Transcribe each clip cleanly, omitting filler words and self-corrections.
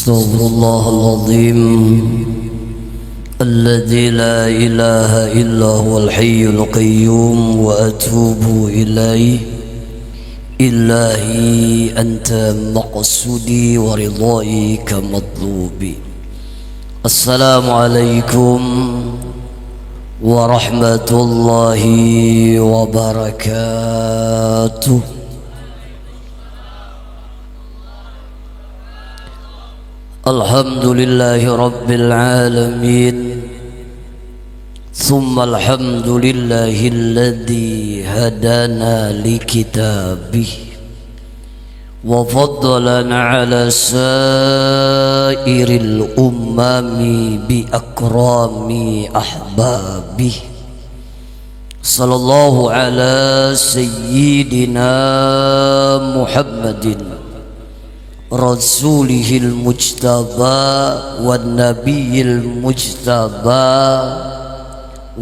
أستغفر الله العظيم الذي لا إله إلا هو الحي القيوم وأتوب إليه. إلهي أنت مقصودي ورضائي كمطلوبي. السلام عليكم ورحمة الله وبركاته. الحمد لله رب العالمين، ثم الحمد لله الذي هدانا لكتابه وفضلنا على سائر الأمم بأكرام أحبابه. صلى الله على سيدنا محمد رسوله المجتبى والنبي المجتبى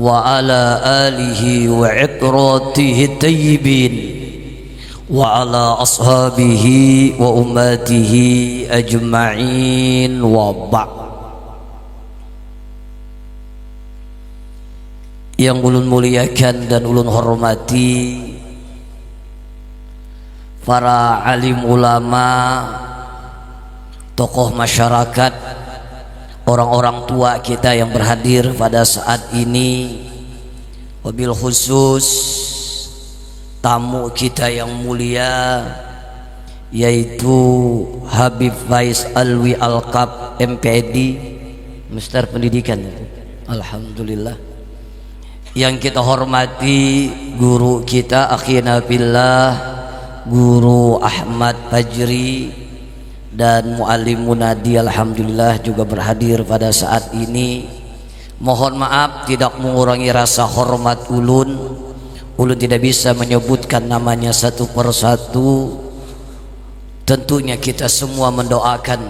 وعلى آله وعطرته الطيبين وعلى أصحابه وأمته أجمعين وبعد. Yang ulun muliakan dan ulun hormati para alim ulama, tokoh masyarakat, orang-orang tua kita yang berhadir pada saat ini, wabil khusus tamu kita yang mulia yaitu Habib Faiz Alwi Alkab MPD, Mister Pendidikan. Alhamdulillah. Yang kita hormati guru kita akhina billah, Guru Ahmad Fajri, dan Muallim Munadi alhamdulillah juga berhadir pada saat ini. Mohon maaf tidak mengurangi rasa hormat ulun. Ulun tidak bisa menyebutkan namanya satu persatu. Tentunya kita semua mendoakan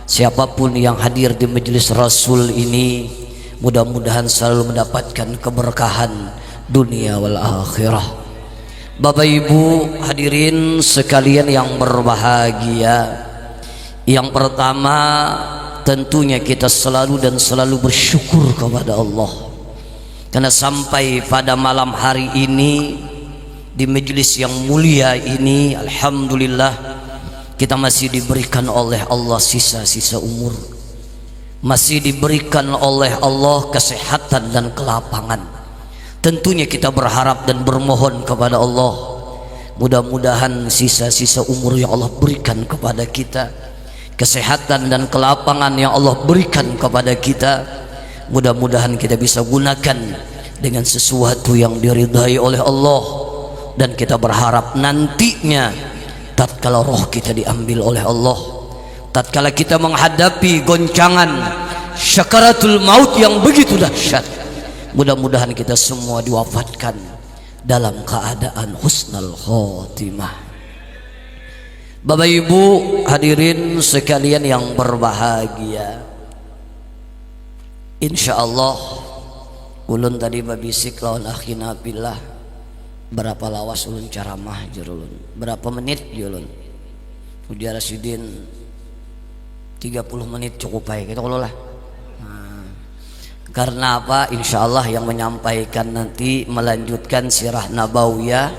siapapun yang hadir di majelis Rasul ini mudah-mudahan selalu mendapatkan keberkahan dunia wal akhirah. Bapak Ibu hadirin sekalian yang berbahagia, yang pertama tentunya kita selalu dan selalu bersyukur kepada Allah karena sampai pada malam hari ini di majelis yang mulia ini alhamdulillah kita masih diberikan oleh Allah sisa-sisa umur, masih diberikan oleh Allah kesehatan dan kelapangan. Tentunya kita berharap dan bermohon kepada Allah, mudah-mudahan sisa-sisa umur yang Allah berikan kepada kita, kesehatan dan kelapangan yang Allah berikan kepada kita, mudah-mudahan kita bisa gunakan dengan sesuatu yang diridhai oleh Allah. Dan kita berharap nantinya tatkala roh kita diambil oleh Allah, tatkala kita menghadapi goncangan syakaratul maut yang begitu dahsyat, mudah-mudahan kita semua diwafatkan dalam keadaan husnul khotimah. Bapak Ibu hadirin sekalian yang berbahagia, insyaallah ulun tadi babisik lawan akhina billah berapa lawas ulun ceramah ulun, berapa menit ulun udah Rasidin 30 menit cukup baik kita kalau lah. Karena apa? Insya Allah yang menyampaikan nanti melanjutkan sirah nabawiyah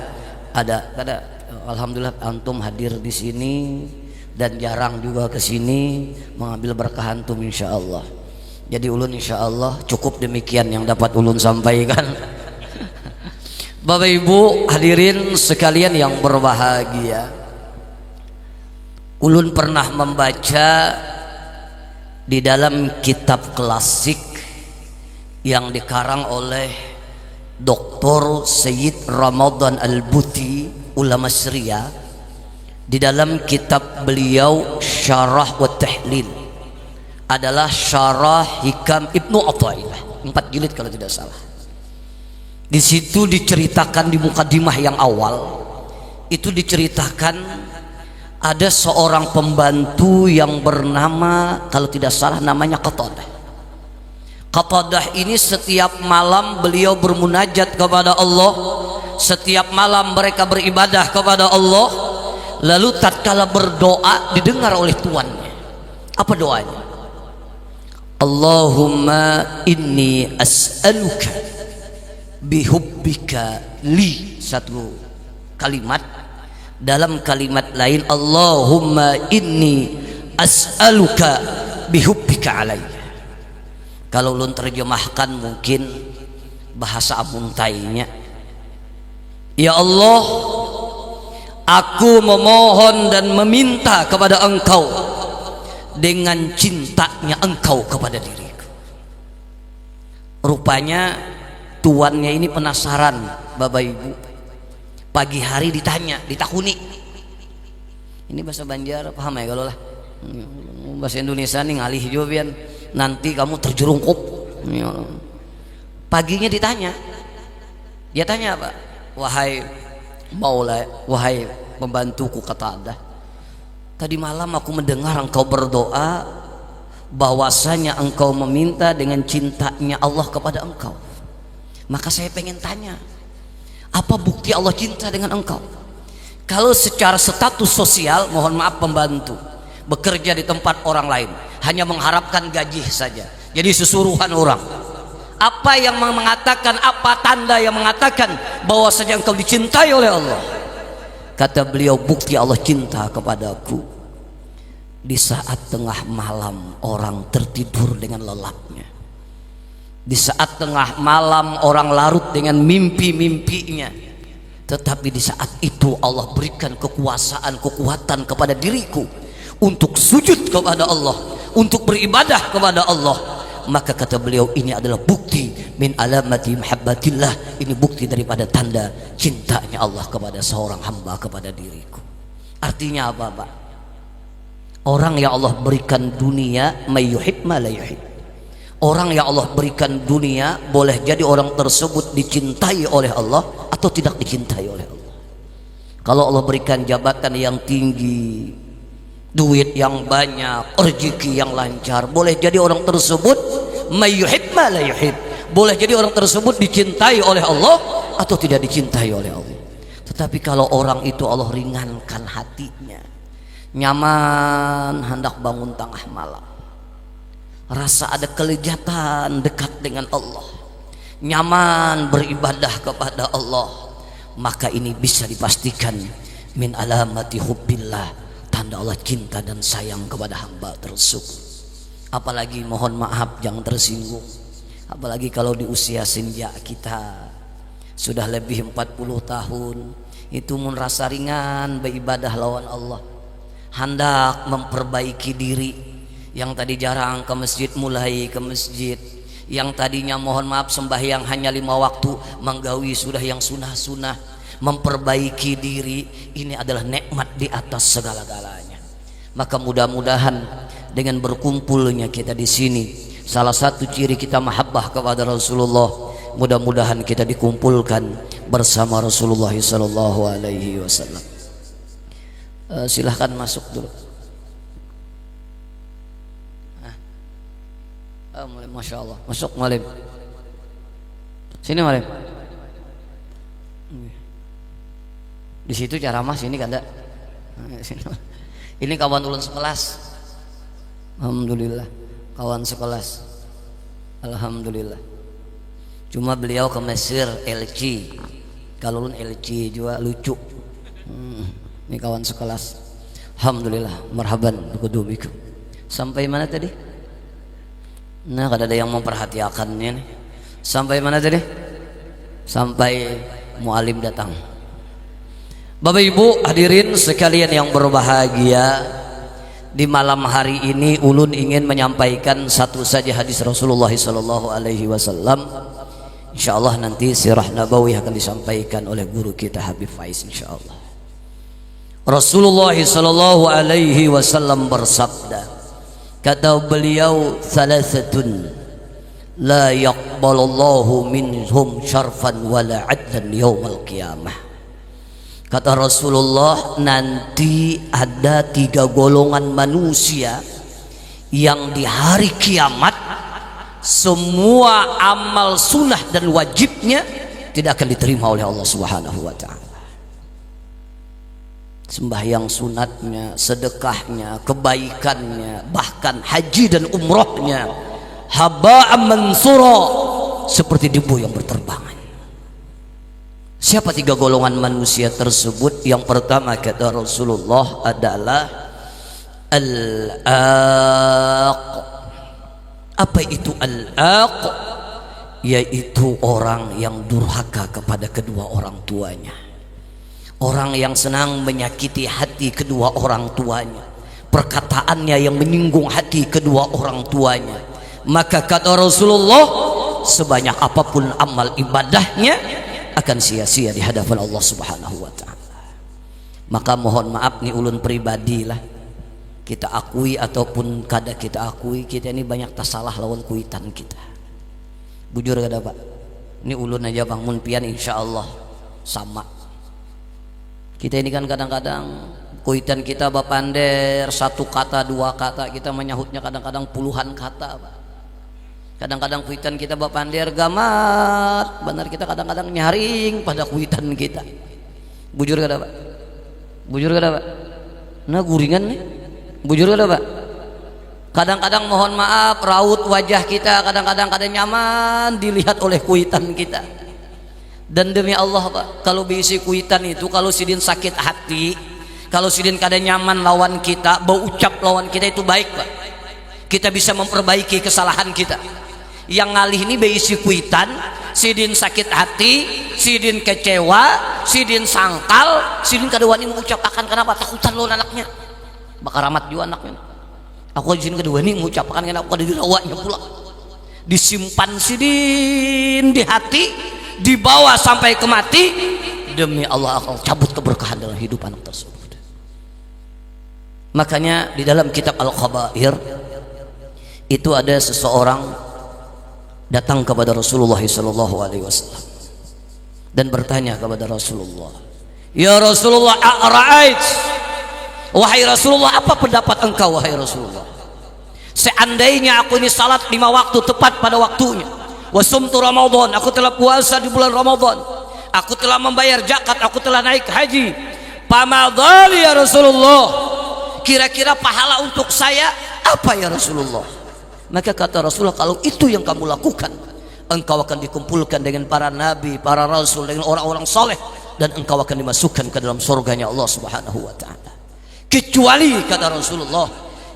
ada alhamdulillah antum hadir di sini dan jarang juga ke sini mengambil berkah antum insya Allah. Jadi ulun insya Allah cukup demikian yang dapat ulun sampaikan. Bapak Ibu hadirin sekalian yang berbahagia, ulun pernah membaca di dalam kitab klasik yang dikarang oleh Dr. Sayyid Ramadan Al-Buti, ulama Syria, di dalam kitab beliau Syarah wa Tahlil, adalah Syarah Hikam Ibnu Athaillah, 4 jilid kalau tidak salah. Di situ diceritakan di mukadimah yang awal itu diceritakan ada seorang pembantu yang bernama kalau tidak salah namanya Qatadah. Qatadah ini setiap malam beliau bermunajat kepada Allah, setiap malam mereka beribadah kepada Allah, lalu tatkala berdoa didengar oleh tuannya. Apa doanya? Allahumma inni as'aluka bihubbika li, satu kalimat. Dalam kalimat lain, Allahumma inni as'aluka bihubbika alayya. Kalau ulun terjemahkan mungkin bahasa amuntainya, ya Allah, aku memohon dan meminta kepada Engkau dengan cintanya Engkau kepada diriku. Rupanya tuannya ini penasaran, Bapak Ibu. Pagi hari ditanya, ditakuni. Ini bahasa Banjar paham ya kalau lah. Bahasa Indonesia nih ngalih juga, nanti kamu terjerungkup. Paginya ditanya, dia tanya apa? Wahai Maula, wahai pembantuku, kata Anda, tadi malam aku mendengar engkau berdoa bahwasanya engkau meminta dengan cintanya Allah kepada engkau. Maka saya pengen tanya, apa bukti Allah cinta dengan engkau? Kalau secara status sosial, mohon maaf, pembantu bekerja di tempat orang lain, hanya mengharapkan gaji saja, jadi susuruhan orang. Apa yang mengatakan, apa tanda yang mengatakan bahwasanya engkau dicintai oleh Allah? Kata beliau, bukti Allah cinta kepadaku di saat tengah malam orang tertidur dengan lelapnya, di saat tengah malam orang larut dengan mimpi-mimpinya, tetapi di saat itu Allah berikan kekuasaan, kekuatan kepada diriku untuk sujud kepada Allah, untuk beribadah kepada Allah. Maka kata beliau, ini adalah bukti min alamati mahabbatillah, ini bukti daripada tanda cintanya Allah kepada seorang hamba, kepada diriku. Artinya apa, Pak? Orang yang Allah berikan dunia, may yuhib ma la yuhib. Orang yang Allah berikan dunia, boleh jadi orang tersebut dicintai oleh Allah atau tidak dicintai oleh Allah. Kalau Allah berikan jabatan yang tinggi, duit yang banyak, rezeki yang lancar, boleh jadi orang tersebut may yuhib ma la yuhib, boleh jadi orang tersebut dicintai oleh Allah atau tidak dicintai oleh Allah. Tetapi kalau orang itu Allah ringankan hatinya, nyaman hendak bangun tengah malam, rasa ada kelezatan dekat dengan Allah, nyaman beribadah kepada Allah, maka ini bisa dipastikan min alamati hubbillah, tanda Allah cinta dan sayang kepada hamba tersebut. Apalagi mohon maaf, jangan tersinggung, apalagi kalau di usia senja kita sudah lebih 40 tahun, itu mun rasa ringan beribadah lawan Allah, hendak memperbaiki diri. Yang tadi jarang ke masjid mulai ke masjid, yang tadinya mohon maaf sembahyang hanya 5 waktu menggawi sudah yang sunah-sunah, memperbaiki diri. Ini adalah nikmat di atas segala-galanya. Maka mudah-mudahan dengan berkumpulnya kita di sini, salah satu ciri kita mahabbah kepada Rasulullah, mudah-mudahan kita dikumpulkan bersama Rasulullah sallallahu alaihi wasallam. Silahkan masuk dulu. Masya Allah, masuk Malim. Sini Malim. Di situ ceramah, sini kada. Ini kawan ulun sekelas. Alhamdulillah, kawan sekelas. Alhamdulillah. Cuma beliau ke Mesir LC, kalau ulun LC juga lucu. Ini kawan sekelas. Alhamdulillah, marhaban bikum. Sampai mana tadi? Nah, kada ada yang memperhatikannya nih. Sampai mana tadi? Sampai mualim datang. Bapak Ibu hadirin sekalian yang berbahagia, di malam hari ini ulun ingin menyampaikan satu saja hadis Rasulullah sallallahu alaihi wasallam. Insyaallah nanti sirah nabawi akan disampaikan oleh guru kita Habib Faiz insyaallah. Rasulullah sallallahu alaihi wasallam bersabda, kata beliau, salasatun la yaqbalallahu minhum syarfan wala adlan yaumal qiyamah. Kata Rasulullah, nanti ada 3 golongan manusia yang di hari kiamat semua amal sunnah dan wajibnya tidak akan diterima oleh Allah Subhanahu wa ta'ala. sembahyang sunatnya, sedekahnya, kebaikannya, bahkan haji dan umrohnya haba'an mansura, seperti debu yang berterbangan. Siapa tiga golongan manusia tersebut? Yang pertama kata Rasulullah adalah al-aq. Apa itu al-aq? Yaitu orang yang durhaka kepada kedua orang tuanya, orang yang senang menyakiti hati kedua orang tuanya, perkataannya yang menyinggung hati kedua orang tuanya. Maka kata Rasulullah, sebanyak apapun amal ibadahnya akan sia-sia di hadapan Allah Subhanahu wa ta'ala. Maka mohon maaf nih ulun pribadi lah, kita akui ataupun kada kita akui, kita ini banyak tasalah lawan kuitan kita. Bujur kada Pak? Ini ulun aja bangun pian insya Allah sama. Kita ini kan kadang-kadang kuitan kita bapander satu kata dua kata, kita menyahutnya kadang-kadang puluhan kata Pak. Kadang-kadang kuitan kita bapander gamat, benar kita kadang-kadang nyaring pada kuitan kita. Bujur kada Pak? Bujur kada Pak? Nah guringan nih. Bujur kada Pak? Kadang-kadang mohon maaf raut wajah kita kadang-kadang kada nyaman dilihat oleh kuitan kita. Dan demi Allah Pak, kalau bisi kuitan itu, kalau sidin sakit hati, kalau sidin kada nyaman lawan kita, berucap lawan kita itu baik Pak. Kita bisa memperbaiki kesalahan kita. Yang ngalih ini bisi kuitan, sidin sakit hati, sidin kecewa, sidin sangkal, sidin kada wani mengucap akan kenapa takutan lawan anaknya. Bakar ramat juga anaknya. Aku izin kedua ini mengucapkan karena aku ada dirawatnya pula, disimpan sidin di hati, dibawa sampai ke mati. Demi Allah akan cabut keberkahan dalam hidup anak tersebut. Makanya di dalam kitab Al-Khabair itu ada seseorang datang kepada Rasulullah SAW dan bertanya kepada Rasulullah, ya Rasulullah, a'ra'ait, wahai Rasulullah, apa pendapat engkau wahai Rasulullah, seandainya aku ini salat 5 waktu tepat pada waktunya, wasumtu Ramadan, aku telah puasa di bulan Ramadan, aku telah membayar zakat, aku telah naik haji, pamadhali ya Rasulullah, kira-kira pahala untuk saya apa ya Rasulullah? Maka kata Rasulullah, kalau itu yang kamu lakukan, engkau akan dikumpulkan dengan para nabi, para rasul, dengan orang-orang soleh, dan engkau akan dimasukkan ke dalam surganya Allah Subhanahu wa ta'ala. Kecuali kata Rasulullah,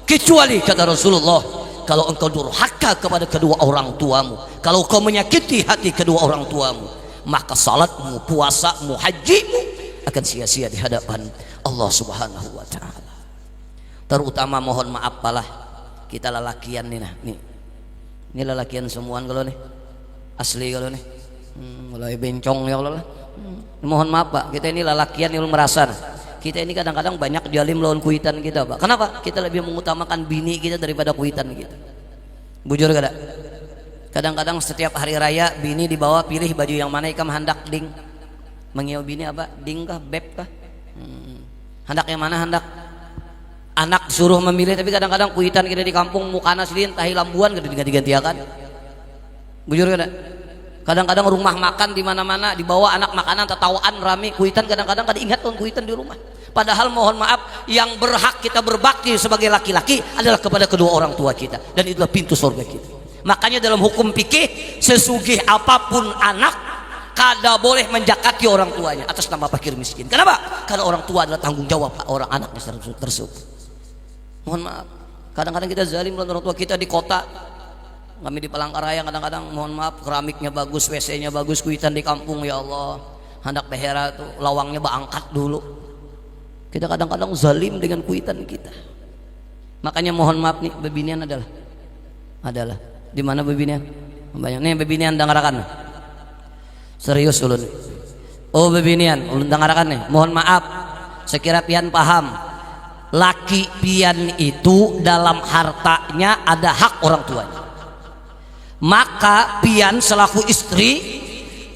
kecuali kata Rasulullah, kalau engkau durhaka kepada kedua orang tuamu, kalau kau menyakiti hati kedua orang tuamu, maka salatmu, puasamu, hajimu akan sia-sia di hadapan Allah Subhanahu wa ta'ala. Terutama mohon maaf palah kita lelakian nih, nah nih, ini lelakian semuaan kalau nih asli kalau nih, mulai bencong ya Allah lah. Mohon maaf Pak, kita ini lelakian yang merasa kita ini kadang-kadang banyak jalim lawan kuitan kita Pak. Kenapa? Kita lebih mengutamakan bini kita daripada kuitan kita. Bujur kada? Kadang-kadang setiap hari raya bini dibawa pilih baju yang mana, ikam hendak ding mengiau bini apa? Ding kah? Beb kah? Hendak yang mana hendak? Anak suruh memilih, tapi kadang-kadang kuitan kita di kampung mukana silin tahi lambuan kada diganti-gantiakan. Bujur kada? Kadang-kadang rumah makan di mana-mana dibawa anak makanan tetawaan rame, kuitan kadang-kadang kada ingat tuh kuitan di rumah. Padahal mohon maaf, yang berhak kita berbakti sebagai laki-laki adalah kepada kedua orang tua kita, dan itulah pintu surga kita. Makanya dalam hukum fikih, sesugih apapun anak kada boleh menjakati orang tuanya atas nama fakir miskin. Kenapa? Karena orang tua adalah tanggung jawab orang anaknya tersebut. Mohon maaf, kadang-kadang kita zalim lawan orang tua kita di kota. Kami di Palangkaraya kadang-kadang mohon maaf, keramiknya bagus, WC-nya bagus, kuitan di kampung ya Allah, hendak behera tuh lawangnya baangkat dulu. Kita kadang-kadang zalim dengan kuitan kita. Makanya mohon maaf nih, bebinian adalah di mana bebinian? Banyak nih bebinian dangarakan. Serius ulun. Oh bebinian, ulun dangarakan nih. Mohon maaf, sekira pian paham. Laki pian itu dalam hartanya ada hak orang tuanya. Maka pian selaku istri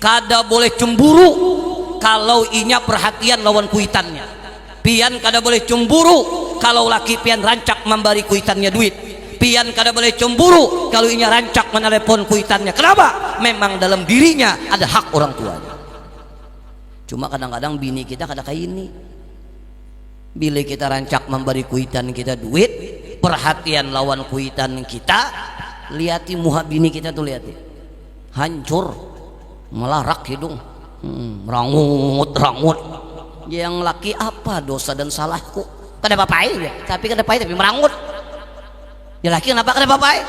kada boleh cemburu kalau inya perhatian lawan kuitannya. Pian kada boleh cemburu kalau laki pian rancak memberi kuitannya duit. Pian kada boleh cemburu kalau inya rancak menelepon kuitannya. Kenapa? Memang dalam dirinya ada hak orang tuanya. Cuma kadang-kadang bini kita kada kayak ini. Bila kita rancak memberi kuitan kita duit, perhatian lawan kuitan kita, liati muha bini kita tuh, liati hancur, melarak hidung, rangut. Yang laki apa dosa dan salahku? Kada papai ya, tapi merangut. Ya laki kenapa kada papai?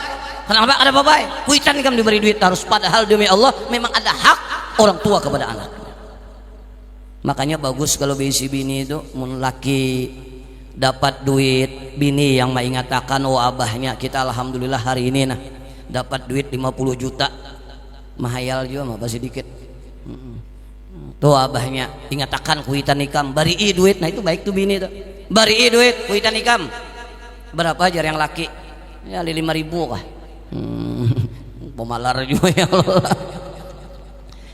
Kenapa kada papai? Kuitan kamu diberi duit harus, padahal demi Allah memang ada hak orang tua kepada anak. Makanya bagus kalau bisi bini itu mun laki dapat duit, bini yang mengatakan oh abahnya kita alhamdulillah hari ini nah dapat duit 50 juta, mahayal juga mah sedikit. Tuh abahnya ingatakan kuitan ikam bari duit, nah itu baik tuh bini tuh. Bari duit kuitan ikam. Berapa jar yang laki? Ya 5.000 kah? Pemalar juga ya Allah.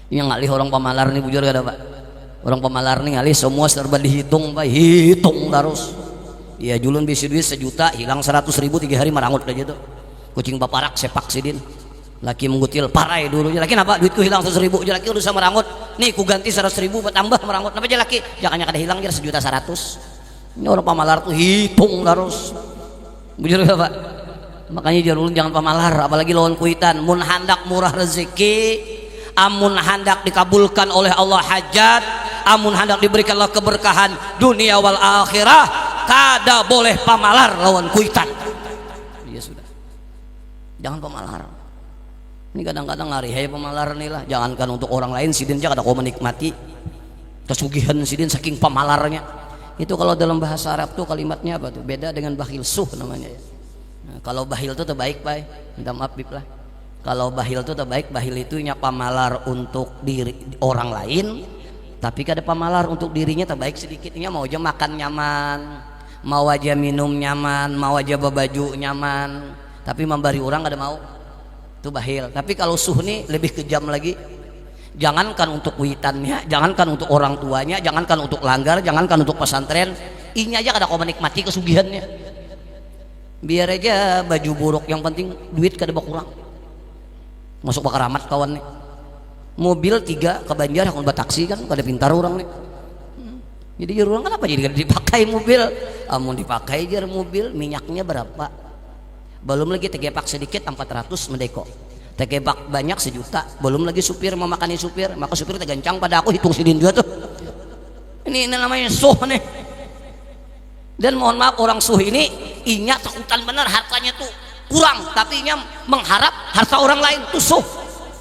Yang ngalih orang pemalar nih bujur gak ada Pak? Orang pemalar nih ngalih semua serba dihitung Pak, hitung terus. Ya julun bisi duit 1 juta hilang 100.000 3 hari marangut aja tuh. Kucing baparak sepak sidin. Laki menggutil parai dulu. Laki kenapa duitku hilang 100.000? Laki udah sama marangut. Nih ku ganti 100.000 tambah marangut. Kenapa aja laki? Jangan kada hilang jar 1.100.000. Ini orang pemalar tuh hitung terus. Bujur gak Pak? Makanya jar ulun jangan pemalar, apalagi lawan kuitan. Mun handak murah rezeki, amun hendak dikabulkan oleh Allah hajat, amun hendak diberikanlah keberkahan dunia wal akhirah, kada boleh pamalar lawan kuitan. Ya sudah, jangan pamalar. Ini kadang-kadang ngarihai pamalar nih lah. Jangankan untuk orang lain, sidin aja kada kau menikmati kesugihan sidin saking pamalarnya. Itu kalau dalam bahasa Arab tuh kalimatnya apa tuh? Beda dengan bakhil suh namanya ya. Nah, kalau bahil tuh terbaik Pak, minta maaf Bib lah. Kalau bahil itu terbaik, bahil itu nya pamalar untuk diri orang lain, tapi kada pamalar untuk dirinya terbaik sedikitnya. Mau aja makan nyaman, mau aja minum nyaman, mau aja baju nyaman, tapi memberi orang kada mau, itu bahil. Tapi kalau suh nih lebih kejam lagi. Jangankan untuk witannya, jangankan untuk orang tuanya, jangankan untuk langgar, jangankan untuk pesantren, ini aja kada kau menikmati kesugihannya. Biar aja baju buruk, yang penting duit kada berkurang. Masuk bakar amat kawan nih, mobil 3 ke Banjar aku taksi kan kada pintar orang nih. Jadi orang kenapa jadi kada dipakai mobil? Amun dipakai jar mobil minyaknya berapa? Belum lagi tegepak sedikit 400 mendeko, tegepak banyak 1 juta, belum lagi supir memakani supir, maka supir tegancang pada aku hitung sidin juga tuh. Ini namanya suh nih. Dan mohon maaf orang suh ini inya takutan bener hartanya tuh kurang, tapi nya mengharap harta orang lain tuh suh.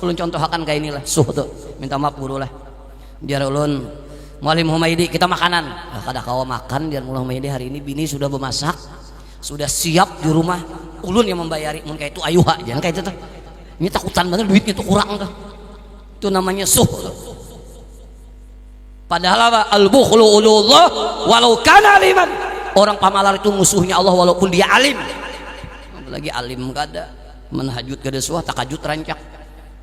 Ulun contohkan kayak inilah suh tuh, minta maaf guru lah. Biar ulun Mualim Humaydi kita makanan, kada kawa makan. Biar Mualim Humaydi hari ini bini sudah bermasak, sudah siap di rumah, ulun yang membayari. Mun kayak itu ayuha jangan kayak itu tuh. Ini takutan bener duitnya tuh kurang tuh. Itu namanya suh tuh. Padahal apa? Al-bukhlu ulullah walau kana aliman. Orang pamalar itu musuhnya Allah walaupun dia alim. Lagi alim kada, menhajud kada suah, takajud rancak.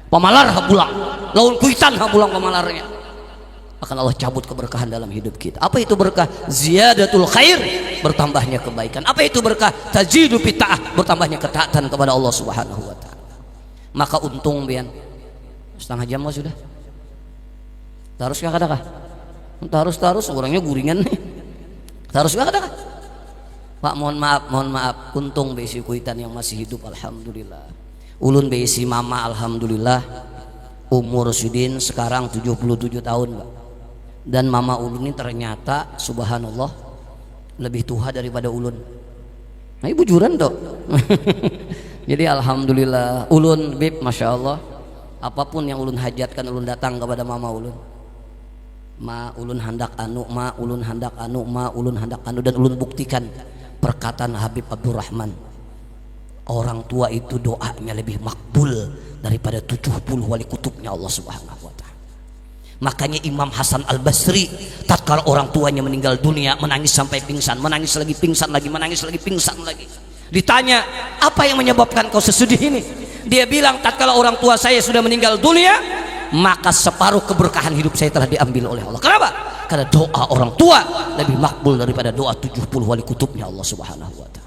Pamalar habulang, lawan kuitan habulang pamalarnya. Akan Allah cabut keberkahan dalam hidup kita. Apa itu berkah? Ziyadatul khair, bertambahnya kebaikan. Apa itu berkah? Tajidu pita'ah, bertambahnya ketaatan kepada Allah Subhanahu wa taala. Maka untung bian. 1/2 jam sudah. Taruskah kadakah? Tarus orangnya guringan nih. Taruskah kadakah? Pak mohon maaf, untung besi kuitan yang masih hidup alhamdulillah. Ulun besi mama alhamdulillah umur sidin sekarang 77 tahun Pak. Dan mama ulun ini ternyata subhanallah lebih tua daripada ulun. Nah ibu juran tuh. Jadi alhamdulillah ulun bib masya Allah, apapun yang ulun hajatkan ulun datang kepada mama ulun. Ma ulun hendak anu, ma ulun hendak anu, ma ulun hendak anu, dan ulun buktikan perkataan Habib Abdurrahman, orang tua itu doanya lebih makbul daripada 70 wali kutubnya Allah Subhanahu wa taala. Makanya Imam Hasan Al-Basri tatkala orang tuanya meninggal dunia menangis sampai pingsan, menangis lagi pingsan lagi, menangis lagi pingsan lagi. Ditanya, apa yang menyebabkan kau sesedih ini? Dia bilang, tatkala orang tua saya sudah meninggal dunia, maka separuh keberkahan hidup saya telah diambil oleh Allah. Kenapa? Karena doa orang tua lebih makbul daripada doa 70 wali kutubnya Allah Subhanahu wa taala.